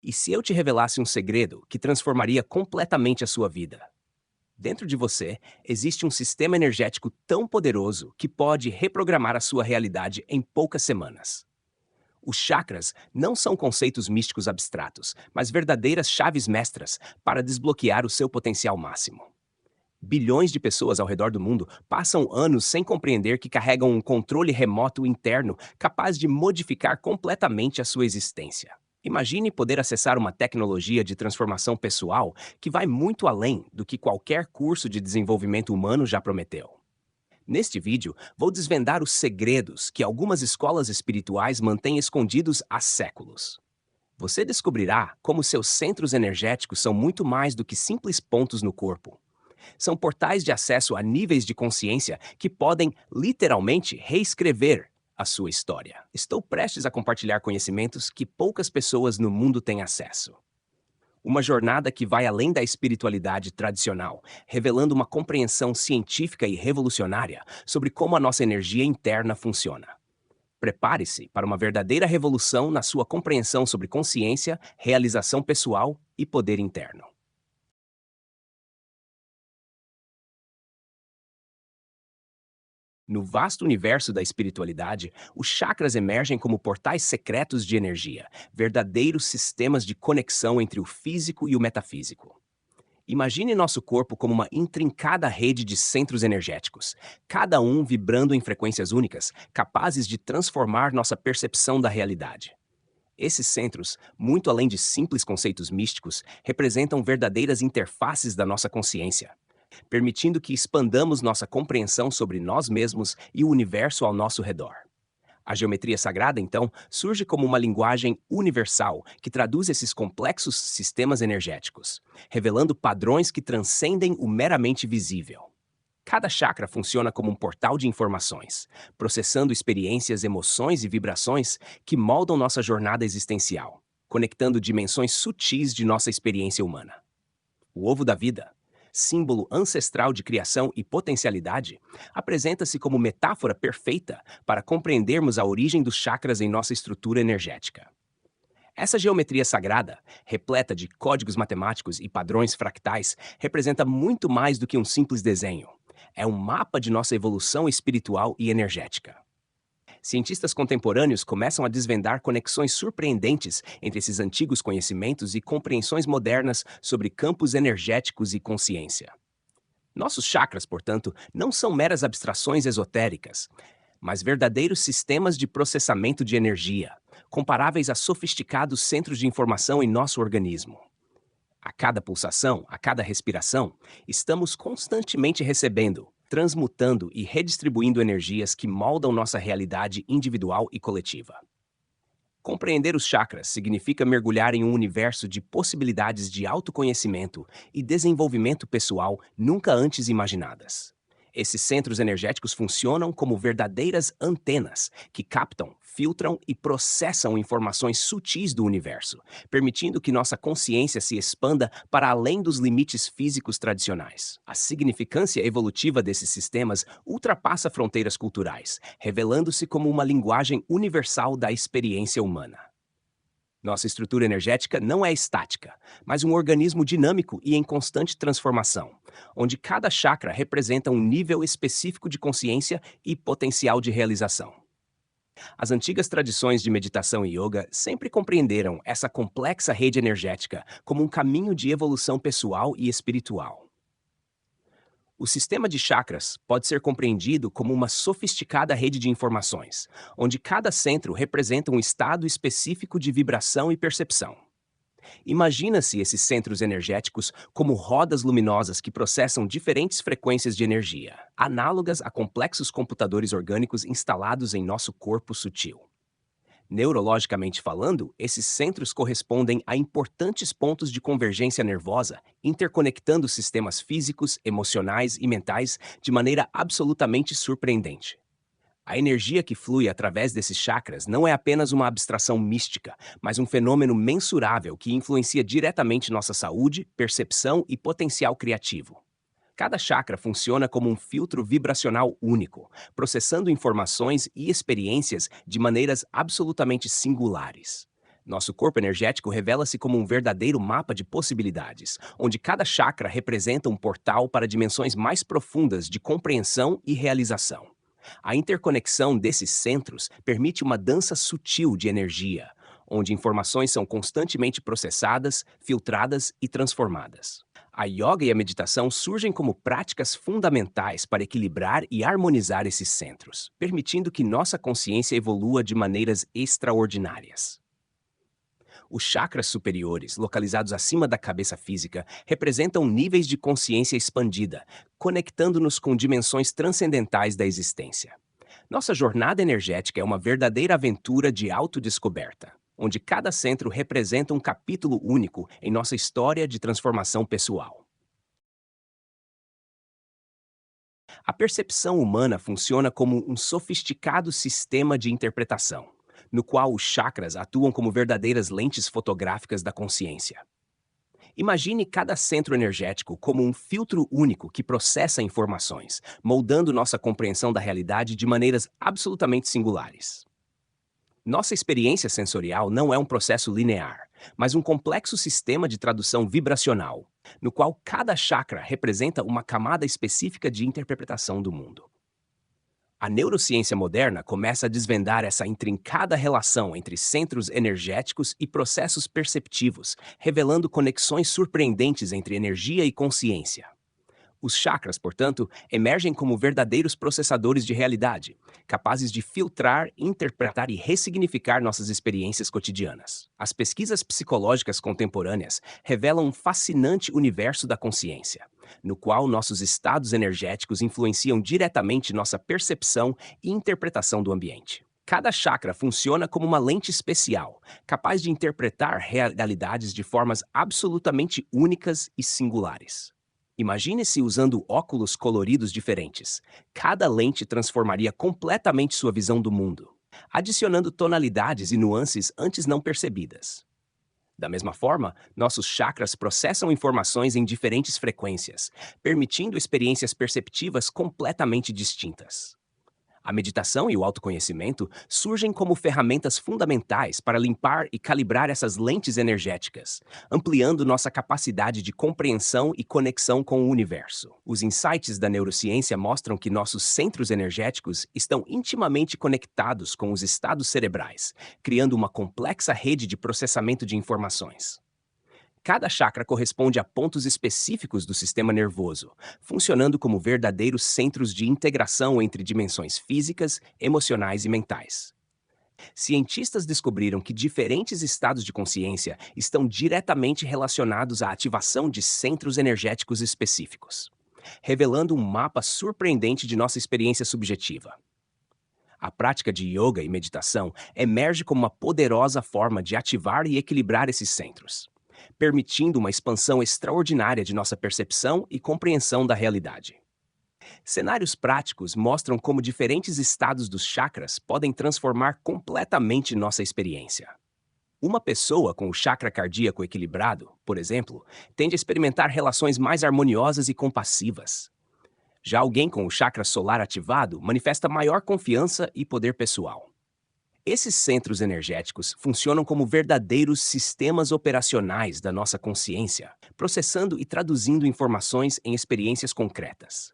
E se eu te revelasse um segredo que transformaria completamente a sua vida? Dentro de você existe um sistema energético tão poderoso que pode reprogramar a sua realidade em poucas semanas. Os chakras não são conceitos místicos abstratos, mas verdadeiras chaves mestras para desbloquear o seu potencial máximo. Bilhões de pessoas ao redor do mundo passam anos sem compreender que carregam um controle remoto interno capaz de modificar completamente a sua existência. Imagine poder acessar uma tecnologia de transformação pessoal que vai muito além do que qualquer curso de desenvolvimento humano já prometeu. Neste vídeo, vou desvendar os segredos que algumas escolas espirituais mantêm escondidos há séculos. Você descobrirá como seus centros energéticos são muito mais do que simples pontos no corpo. São portais de acesso a níveis de consciência que podem, literalmente, reescrever a sua história. Estou prestes a compartilhar conhecimentos que poucas pessoas no mundo têm acesso. Uma jornada que vai além da espiritualidade tradicional, revelando uma compreensão científica e revolucionária sobre como a nossa energia interna funciona. Prepare-se para uma verdadeira revolução na sua compreensão sobre consciência, realização pessoal e poder interno. No vasto universo da espiritualidade, os chakras emergem como portais secretos de energia, verdadeiros sistemas de conexão entre o físico e o metafísico. Imagine nosso corpo como uma intrincada rede de centros energéticos, cada um vibrando em frequências únicas, capazes de transformar nossa percepção da realidade. Esses centros, muito além de simples conceitos místicos, representam verdadeiras interfaces da nossa consciência, permitindo que expandamos nossa compreensão sobre nós mesmos e o universo ao nosso redor. A geometria sagrada, então, surge como uma linguagem universal que traduz esses complexos sistemas energéticos, revelando padrões que transcendem o meramente visível. Cada chakra funciona como um portal de informações, processando experiências, emoções e vibrações que moldam nossa jornada existencial, conectando dimensões sutis de nossa experiência humana. O ovo da vida, símbolo ancestral de criação e potencialidade, apresenta-se como metáfora perfeita para compreendermos a origem dos chakras em nossa estrutura energética. Essa geometria sagrada, repleta de códigos matemáticos e padrões fractais, representa muito mais do que um simples desenho. É um mapa de nossa evolução espiritual e energética. Cientistas contemporâneos começam a desvendar conexões surpreendentes entre esses antigos conhecimentos e compreensões modernas sobre campos energéticos e consciência. Nossos chakras, portanto, não são meras abstrações esotéricas, mas verdadeiros sistemas de processamento de energia, comparáveis a sofisticados centros de informação em nosso organismo. A cada pulsação, a cada respiração, estamos constantemente recebendo, transmutando e redistribuindo energias que moldam nossa realidade individual e coletiva. Compreender os chakras significa mergulhar em um universo de possibilidades de autoconhecimento e desenvolvimento pessoal nunca antes imaginadas. Esses centros energéticos funcionam como verdadeiras antenas que captam, filtram e processam informações sutis do universo, permitindo que nossa consciência se expanda para além dos limites físicos tradicionais. A significância evolutiva desses sistemas ultrapassa fronteiras culturais, revelando-se como uma linguagem universal da experiência humana. Nossa estrutura energética não é estática, mas um organismo dinâmico e em constante transformação, onde cada chakra representa um nível específico de consciência e potencial de realização. As antigas tradições de meditação e yoga sempre compreenderam essa complexa rede energética como um caminho de evolução pessoal e espiritual. O sistema de chakras pode ser compreendido como uma sofisticada rede de informações, onde cada centro representa um estado específico de vibração e percepção. Imagina-se esses centros energéticos como rodas luminosas que processam diferentes frequências de energia, análogas a complexos computadores orgânicos instalados em nosso corpo sutil. Neurologicamente falando, esses centros correspondem a importantes pontos de convergência nervosa, interconectando sistemas físicos, emocionais e mentais de maneira absolutamente surpreendente. A energia que flui através desses chakras não é apenas uma abstração mística, mas um fenômeno mensurável que influencia diretamente nossa saúde, percepção e potencial criativo. Cada chakra funciona como um filtro vibracional único, processando informações e experiências de maneiras absolutamente singulares. Nosso corpo energético revela-se como um verdadeiro mapa de possibilidades, onde cada chakra representa um portal para dimensões mais profundas de compreensão e realização. A interconexão desses centros permite uma dança sutil de energia, onde informações são constantemente processadas, filtradas e transformadas. A yoga e a meditação surgem como práticas fundamentais para equilibrar e harmonizar esses centros, permitindo que nossa consciência evolua de maneiras extraordinárias. Os chakras superiores, localizados acima da cabeça física, representam níveis de consciência expandida, conectando-nos com dimensões transcendentais da existência. Nossa jornada energética é uma verdadeira aventura de autodescoberta, onde cada centro representa um capítulo único em nossa história de transformação pessoal. A percepção humana funciona como um sofisticado sistema de interpretação, no qual os chakras atuam como verdadeiras lentes fotográficas da consciência. Imagine cada centro energético como um filtro único que processa informações, moldando nossa compreensão da realidade de maneiras absolutamente singulares. Nossa experiência sensorial não é um processo linear, mas um complexo sistema de tradução vibracional, no qual cada chakra representa uma camada específica de interpretação do mundo. A neurociência moderna começa a desvendar essa intrincada relação entre centros energéticos e processos perceptivos, revelando conexões surpreendentes entre energia e consciência. Os chakras, portanto, emergem como verdadeiros processadores de realidade, capazes de filtrar, interpretar e ressignificar nossas experiências cotidianas. As pesquisas psicológicas contemporâneas revelam um fascinante universo da consciência, no qual nossos estados energéticos influenciam diretamente nossa percepção e interpretação do ambiente. Cada chakra funciona como uma lente especial, capaz de interpretar realidades de formas absolutamente únicas e singulares. Imagine-se usando óculos coloridos diferentes. Cada lente transformaria completamente sua visão do mundo, adicionando tonalidades e nuances antes não percebidas. Da mesma forma, nossos chakras processam informações em diferentes frequências, permitindo experiências perceptivas completamente distintas. A meditação e o autoconhecimento surgem como ferramentas fundamentais para limpar e calibrar essas lentes energéticas, ampliando nossa capacidade de compreensão e conexão com o universo. Os insights da neurociência mostram que nossos centros energéticos estão intimamente conectados com os estados cerebrais, criando uma complexa rede de processamento de informações. Cada chakra corresponde a pontos específicos do sistema nervoso, funcionando como verdadeiros centros de integração entre dimensões físicas, emocionais e mentais. Cientistas descobriram que diferentes estados de consciência estão diretamente relacionados à ativação de centros energéticos específicos, revelando um mapa surpreendente de nossa experiência subjetiva. A prática de yoga e meditação emerge como uma poderosa forma de ativar e equilibrar esses centros, permitindo uma expansão extraordinária de nossa percepção e compreensão da realidade. Cenários práticos mostram como diferentes estados dos chakras podem transformar completamente nossa experiência. Uma pessoa com o chakra cardíaco equilibrado, por exemplo, tende a experimentar relações mais harmoniosas e compassivas. Já alguém com o chakra solar ativado manifesta maior confiança e poder pessoal. Esses centros energéticos funcionam como verdadeiros sistemas operacionais da nossa consciência, processando e traduzindo informações em experiências concretas.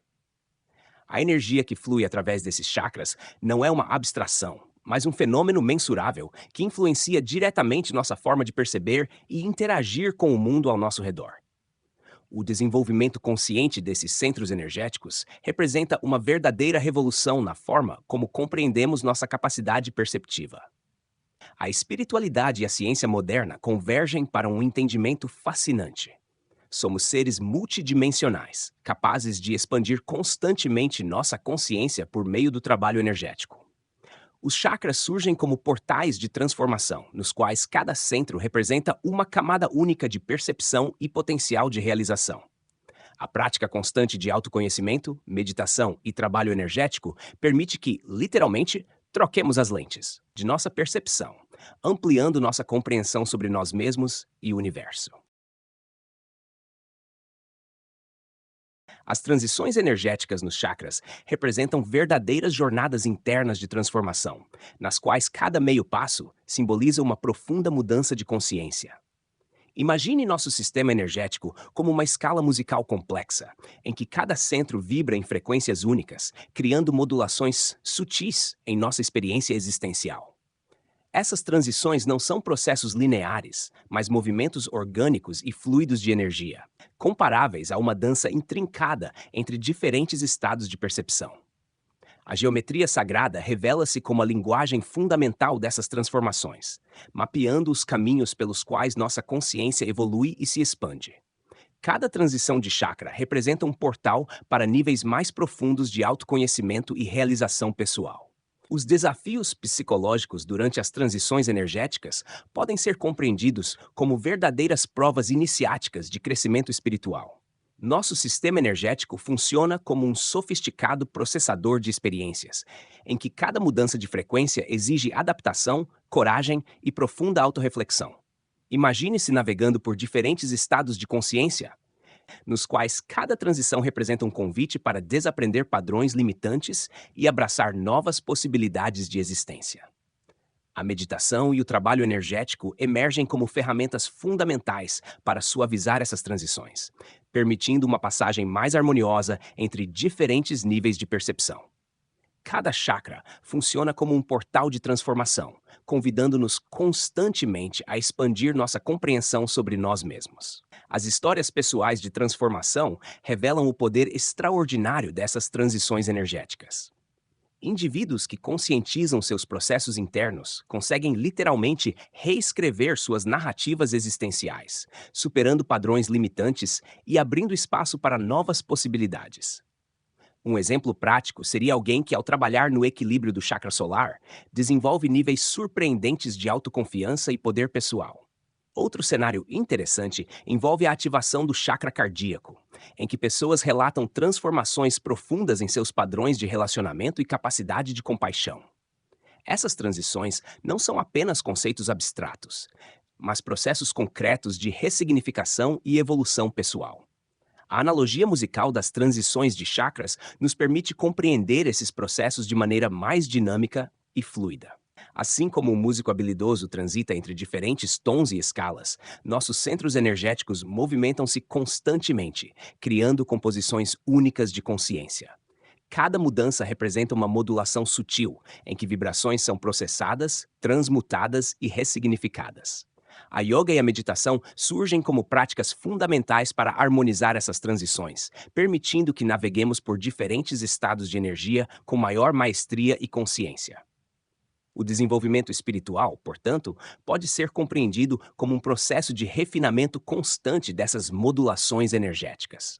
A energia que flui através desses chakras não é uma abstração, mas um fenômeno mensurável que influencia diretamente nossa forma de perceber e interagir com o mundo ao nosso redor. O desenvolvimento consciente desses centros energéticos representa uma verdadeira revolução na forma como compreendemos nossa capacidade perceptiva. A espiritualidade e a ciência moderna convergem para um entendimento fascinante. Somos seres multidimensionais, capazes de expandir constantemente nossa consciência por meio do trabalho energético. Os chakras surgem como portais de transformação, nos quais cada centro representa uma camada única de percepção e potencial de realização. A prática constante de autoconhecimento, meditação e trabalho energético permite que, literalmente, troquemos as lentes de nossa percepção, ampliando nossa compreensão sobre nós mesmos e o universo. As transições energéticas nos chakras representam verdadeiras jornadas internas de transformação, nas quais cada meio passo simboliza uma profunda mudança de consciência. Imagine nosso sistema energético como uma escala musical complexa, em que cada centro vibra em frequências únicas, criando modulações sutis em nossa experiência existencial. Essas transições não são processos lineares, mas movimentos orgânicos e fluidos de energia, comparáveis a uma dança intrincada entre diferentes estados de percepção. A geometria sagrada revela-se como a linguagem fundamental dessas transformações, mapeando os caminhos pelos quais nossa consciência evolui e se expande. Cada transição de chakra representa um portal para níveis mais profundos de autoconhecimento e realização pessoal. Os desafios psicológicos durante as transições energéticas podem ser compreendidos como verdadeiras provas iniciáticas de crescimento espiritual. Nosso sistema energético funciona como um sofisticado processador de experiências, em que cada mudança de frequência exige adaptação, coragem e profunda autorreflexão. Imagine-se navegando por diferentes estados de consciência, nos quais cada transição representa um convite para desaprender padrões limitantes e abraçar novas possibilidades de existência. A meditação e o trabalho energético emergem como ferramentas fundamentais para suavizar essas transições, permitindo uma passagem mais harmoniosa entre diferentes níveis de percepção. Cada chakra funciona como um portal de transformação, convidando-nos constantemente a expandir nossa compreensão sobre nós mesmos. As histórias pessoais de transformação revelam o poder extraordinário dessas transições energéticas. Indivíduos que conscientizam seus processos internos conseguem literalmente reescrever suas narrativas existenciais, superando padrões limitantes e abrindo espaço para novas possibilidades. Um exemplo prático seria alguém que, ao trabalhar no equilíbrio do chakra solar, desenvolve níveis surpreendentes de autoconfiança e poder pessoal. Outro cenário interessante envolve a ativação do chakra cardíaco, em que pessoas relatam transformações profundas em seus padrões de relacionamento e capacidade de compaixão. Essas transições não são apenas conceitos abstratos, mas processos concretos de ressignificação e evolução pessoal. A analogia musical das transições de chakras nos permite compreender esses processos de maneira mais dinâmica e fluida. Assim como um músico habilidoso transita entre diferentes tons e escalas, nossos centros energéticos movimentam-se constantemente, criando composições únicas de consciência. Cada mudança representa uma modulação sutil, em que vibrações são processadas, transmutadas e ressignificadas. A yoga e a meditação surgem como práticas fundamentais para harmonizar essas transições, permitindo que naveguemos por diferentes estados de energia com maior maestria e consciência. O desenvolvimento espiritual, portanto, pode ser compreendido como um processo de refinamento constante dessas modulações energéticas.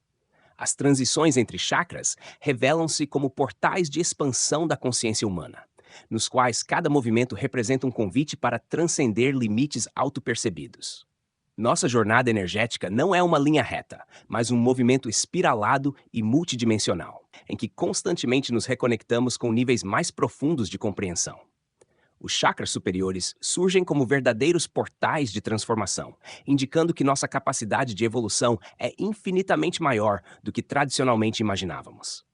As transições entre chakras revelam-se como portais de expansão da consciência humana, nos quais cada movimento representa um convite para transcender limites autopercebidos. Nossa jornada energética não é uma linha reta, mas um movimento espiralado e multidimensional, em que constantemente nos reconectamos com níveis mais profundos de compreensão. Os chakras superiores surgem como verdadeiros portais de transformação, indicando que nossa capacidade de evolução é infinitamente maior do que tradicionalmente imaginávamos.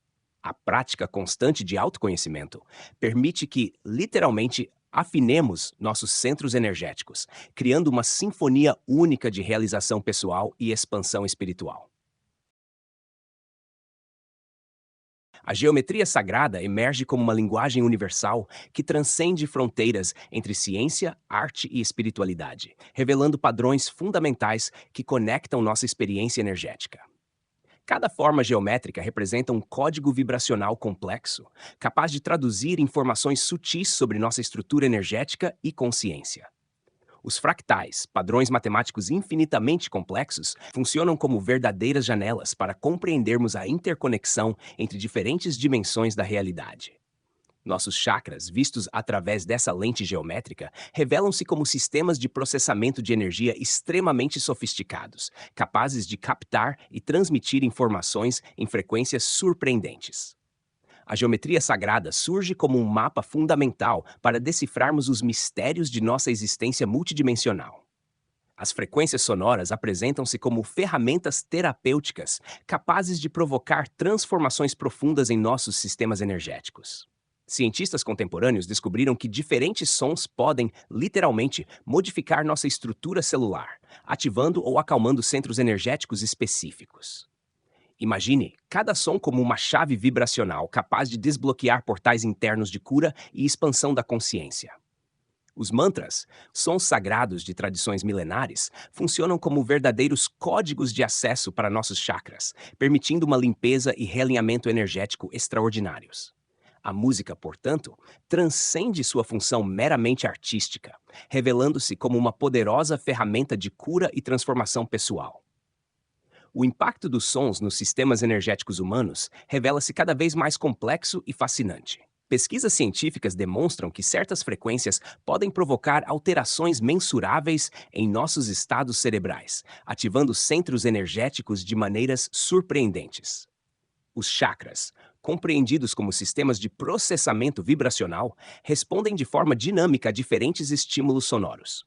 A prática constante de autoconhecimento permite que, literalmente, afinemos nossos centros energéticos, criando uma sinfonia única de realização pessoal e expansão espiritual. A geometria sagrada emerge como uma linguagem universal que transcende fronteiras entre ciência, arte e espiritualidade, revelando padrões fundamentais que conectam nossa experiência energética. Cada forma geométrica representa um código vibracional complexo, capaz de traduzir informações sutis sobre nossa estrutura energética e consciência. Os fractais, padrões matemáticos infinitamente complexos, funcionam como verdadeiras janelas para compreendermos a interconexão entre diferentes dimensões da realidade. Nossos chakras, vistos através dessa lente geométrica, revelam-se como sistemas de processamento de energia extremamente sofisticados, capazes de captar e transmitir informações em frequências surpreendentes. A geometria sagrada surge como um mapa fundamental para decifrarmos os mistérios de nossa existência multidimensional. As frequências sonoras apresentam-se como ferramentas terapêuticas capazes de provocar transformações profundas em nossos sistemas energéticos. Cientistas contemporâneos descobriram que diferentes sons podem, literalmente, modificar nossa estrutura celular, ativando ou acalmando centros energéticos específicos. Imagine cada som como uma chave vibracional capaz de desbloquear portais internos de cura e expansão da consciência. Os mantras, sons sagrados de tradições milenares, funcionam como verdadeiros códigos de acesso para nossos chakras, permitindo uma limpeza e realinhamento energético extraordinários. A música, portanto, transcende sua função meramente artística, revelando-se como uma poderosa ferramenta de cura e transformação pessoal. O impacto dos sons nos sistemas energéticos humanos revela-se cada vez mais complexo e fascinante. Pesquisas científicas demonstram que certas frequências podem provocar alterações mensuráveis em nossos estados cerebrais, ativando centros energéticos de maneiras surpreendentes. Os chakras, compreendidos como sistemas de processamento vibracional, respondem de forma dinâmica a diferentes estímulos sonoros.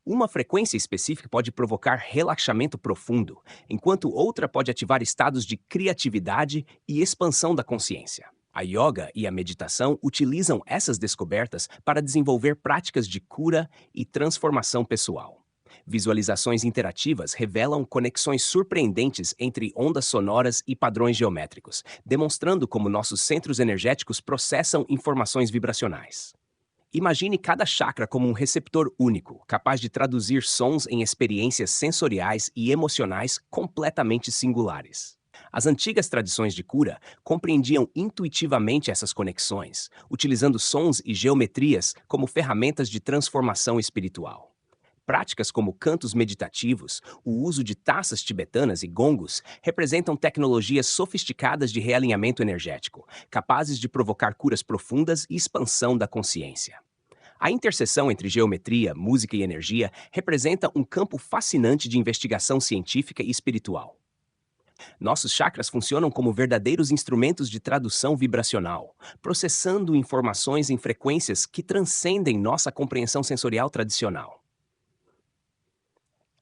Uma frequência específica pode provocar relaxamento profundo, enquanto outra pode ativar estados de criatividade e expansão da consciência. A yoga e a meditação utilizam essas descobertas para desenvolver práticas de cura e transformação pessoal. Visualizações interativas revelam conexões surpreendentes entre ondas sonoras e padrões geométricos, demonstrando como nossos centros energéticos processam informações vibracionais. Imagine cada chakra como um receptor único, capaz de traduzir sons em experiências sensoriais e emocionais completamente singulares. As antigas tradições de cura compreendiam intuitivamente essas conexões, utilizando sons e geometrias como ferramentas de transformação espiritual. Práticas como cantos meditativos, o uso de taças tibetanas e gongos representam tecnologias sofisticadas de realinhamento energético, capazes de provocar curas profundas e expansão da consciência. A interseção entre geometria, música e energia representa um campo fascinante de investigação científica e espiritual. Nossos chakras funcionam como verdadeiros instrumentos de tradução vibracional, processando informações em frequências que transcendem nossa compreensão sensorial tradicional.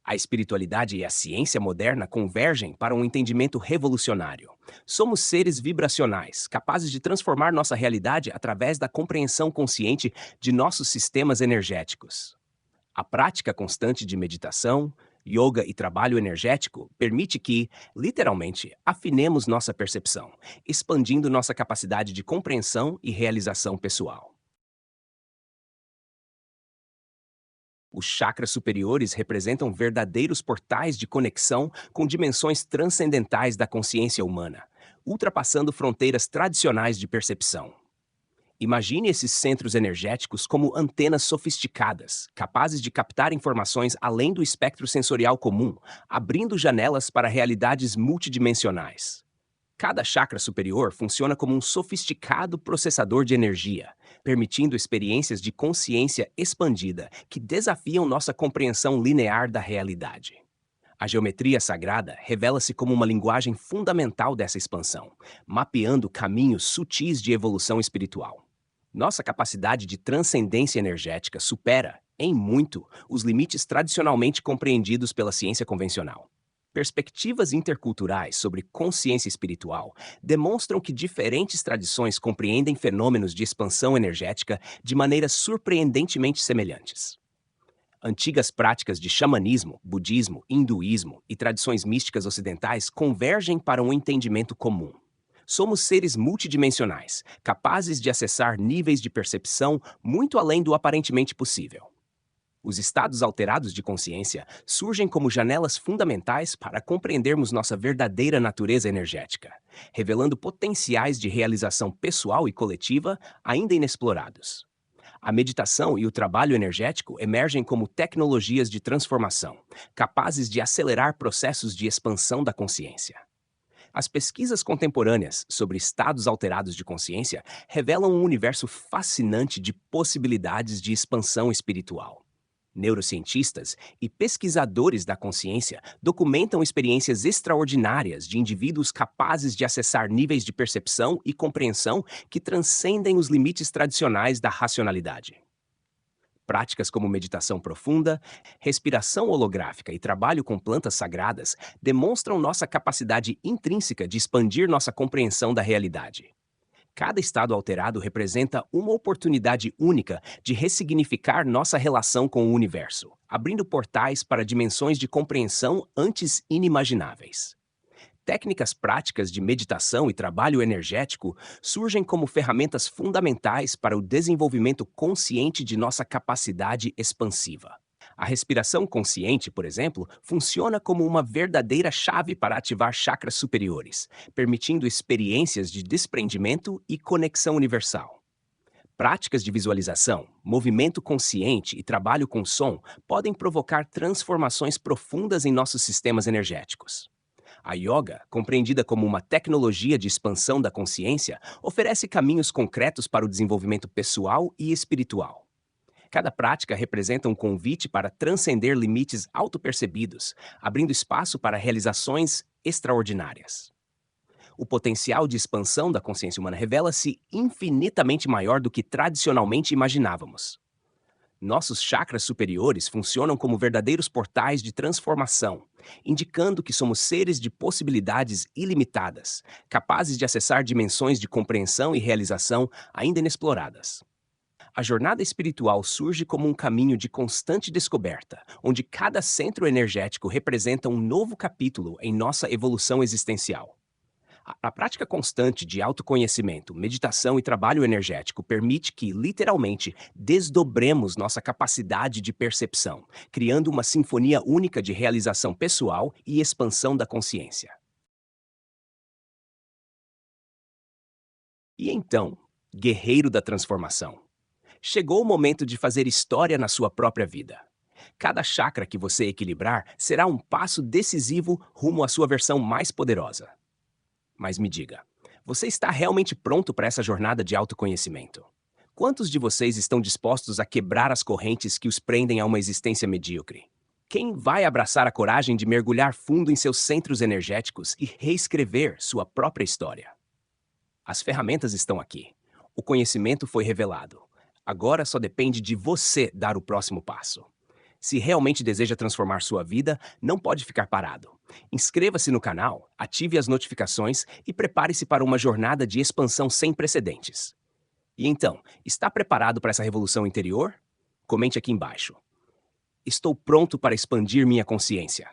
A espiritualidade e a ciência moderna convergem para um entendimento revolucionário. Somos seres vibracionais, capazes de transformar nossa realidade através da compreensão consciente de nossos sistemas energéticos. A prática constante de meditação, yoga e trabalho energético permite que, literalmente, afinemos nossa percepção, expandindo nossa capacidade de compreensão e realização pessoal. Os chakras superiores representam verdadeiros portais de conexão com dimensões transcendentais da consciência humana, ultrapassando fronteiras tradicionais de percepção. Imagine esses centros energéticos como antenas sofisticadas, capazes de captar informações além do espectro sensorial comum, abrindo janelas para realidades multidimensionais. Cada chakra superior funciona como um sofisticado processador de energia, permitindo experiências de consciência expandida que desafiam nossa compreensão linear da realidade. A geometria sagrada revela-se como uma linguagem fundamental dessa expansão, mapeando caminhos sutis de evolução espiritual. Nossa capacidade de transcendência energética supera, em muito, os limites tradicionalmente compreendidos pela ciência convencional. Perspectivas interculturais sobre consciência espiritual demonstram que diferentes tradições compreendem fenômenos de expansão energética de maneiras surpreendentemente semelhantes. Antigas práticas de xamanismo, budismo, hinduísmo e tradições místicas ocidentais convergem para um entendimento comum. Somos seres multidimensionais, capazes de acessar níveis de percepção muito além do aparentemente possível. Os estados alterados de consciência surgem como janelas fundamentais para compreendermos nossa verdadeira natureza energética, revelando potenciais de realização pessoal e coletiva ainda inexplorados. A meditação e o trabalho energético emergem como tecnologias de transformação, capazes de acelerar processos de expansão da consciência. As pesquisas contemporâneas sobre estados alterados de consciência revelam um universo fascinante de possibilidades de expansão espiritual. Neurocientistas e pesquisadores da consciência documentam experiências extraordinárias de indivíduos capazes de acessar níveis de percepção e compreensão que transcendem os limites tradicionais da racionalidade. Práticas como meditação profunda, respiração holográfica e trabalho com plantas sagradas demonstram nossa capacidade intrínseca de expandir nossa compreensão da realidade. Cada estado alterado representa uma oportunidade única de ressignificar nossa relação com o universo, abrindo portais para dimensões de compreensão antes inimagináveis. Técnicas práticas de meditação e trabalho energético surgem como ferramentas fundamentais para o desenvolvimento consciente de nossa capacidade expansiva. A respiração consciente, por exemplo, funciona como uma verdadeira chave para ativar chakras superiores, permitindo experiências de desprendimento e conexão universal. Práticas de visualização, movimento consciente e trabalho com som podem provocar transformações profundas em nossos sistemas energéticos. A yoga, compreendida como uma tecnologia de expansão da consciência, oferece caminhos concretos para o desenvolvimento pessoal e espiritual. Cada prática representa um convite para transcender limites autopercebidos, abrindo espaço para realizações extraordinárias. O potencial de expansão da consciência humana revela-se infinitamente maior do que tradicionalmente imaginávamos. Nossos chakras superiores funcionam como verdadeiros portais de transformação, indicando que somos seres de possibilidades ilimitadas, capazes de acessar dimensões de compreensão e realização ainda inexploradas. A jornada espiritual surge como um caminho de constante descoberta, onde cada centro energético representa um novo capítulo em nossa evolução existencial. A prática constante de autoconhecimento, meditação e trabalho energético permite que, literalmente, desdobremos nossa capacidade de percepção, criando uma sinfonia única de realização pessoal e expansão da consciência. E então, guerreiro da transformação, chegou o momento de fazer história na sua própria vida. Cada chakra que você equilibrar será um passo decisivo rumo à sua versão mais poderosa. Mas me diga, você está realmente pronto para essa jornada de autoconhecimento? Quantos de vocês estão dispostos a quebrar as correntes que os prendem a uma existência medíocre? Quem vai abraçar a coragem de mergulhar fundo em seus centros energéticos e reescrever sua própria história? As ferramentas estão aqui. O conhecimento foi revelado. Agora só depende de você dar o próximo passo. Se realmente deseja transformar sua vida, não pode ficar parado. Inscreva-se no canal, ative as notificações e prepare-se para uma jornada de expansão sem precedentes. E então, está preparado para essa revolução interior? Comente aqui embaixo. Estou pronto para expandir minha consciência.